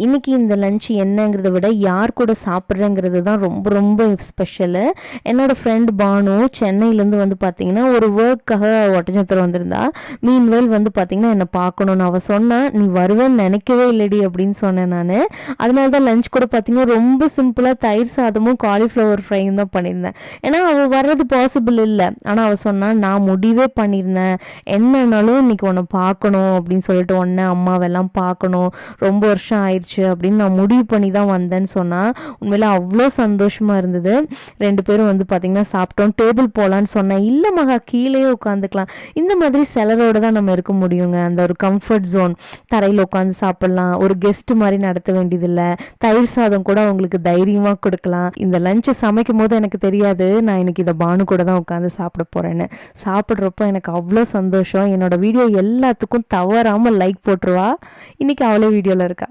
இன்றைக்கி இந்த லஞ்ச் என்னங்கிறத விட யார் கூட சாப்பிட்றேங்கிறது தான் ரொம்ப ரொம்ப ஸ்பெஷலு. என்னோடய ஃப்ரெண்ட் பானு சென்னையிலேருந்து வந்து பார்த்திங்கன்னா ஒரு ஒர்க்காக ஒட்டஞ்சத்திரம் வந்திருந்தா. மீன்வேல் வந்து பார்த்திங்கன்னா என்னை பார்க்கணுன்னு அவள் சொன்னான். நீ வருவேன்னு நினைக்கவே இல்லடி அப்படின்னு சொன்னேன் நான். அதனால தான் லஞ்ச் கூட பார்த்திங்கன்னா ரொம்ப சிம்பிளாக தயிர் சாதமும் காலிஃப்ளவர் ஃப்ரையும் தான் பண்ணியிருந்தேன். ஏன்னா அவள் வர்றது பாசிபிள் இல்லை. ஆனால் அவள் சொன்னான், நான் முடிவே பண்ணியிருந்தேன் என்னன்னாலும் இன்றைக்கி உன்னை பார்க்கணும் அப்படின்னு சொல்லிட்டு உன்னை அம்மாவெல்லாம் பார்க்கணும், ரொம்ப வருஷம் ஆயிடுச்சு அப்படின்னு நான் முடிவு பண்ணி தான் வந்தேன்னு சொன்னால் உண்மையில அவ்வளோ சந்தோஷமாக இருந்தது. 2 பேரும் வந்து பார்த்திங்கன்னா சாப்பிட்டோம். டேபிள் போகலான்னு சொன்னேன். இல்லை மகா, கீழேயே உட்காந்துக்கலாம். இந்த மாதிரி சிலரோடு தான் நம்ம இருக்க முடியுங்க. அந்த ஒரு கம்ஃபர்ட் ஜோன், தரையில் உட்காந்து சாப்பிட்லாம், ஒரு கெஸ்ட் மாதிரி நடத்த வேண்டியதில்லை, தயிர் சாதம் கூட அவங்களுக்கு தைரியமாக கொடுக்கலாம். இந்த லஞ்சை சமைக்கும் போது எனக்கு தெரியாது நான் இன்னைக்கு இதை பானு கூட தான் உட்காந்து சாப்பிட போகிறேன்னு. சாப்பிட்றப்போ எனக்கு அவ்வளோ சந்தோஷம். என்னோட வீடியோ எல்லாத்துக்கும் தவறாமல் லைக் போட்டுருவா. இன்னைக்கு அவளே வீடியோவில் இருக்கா.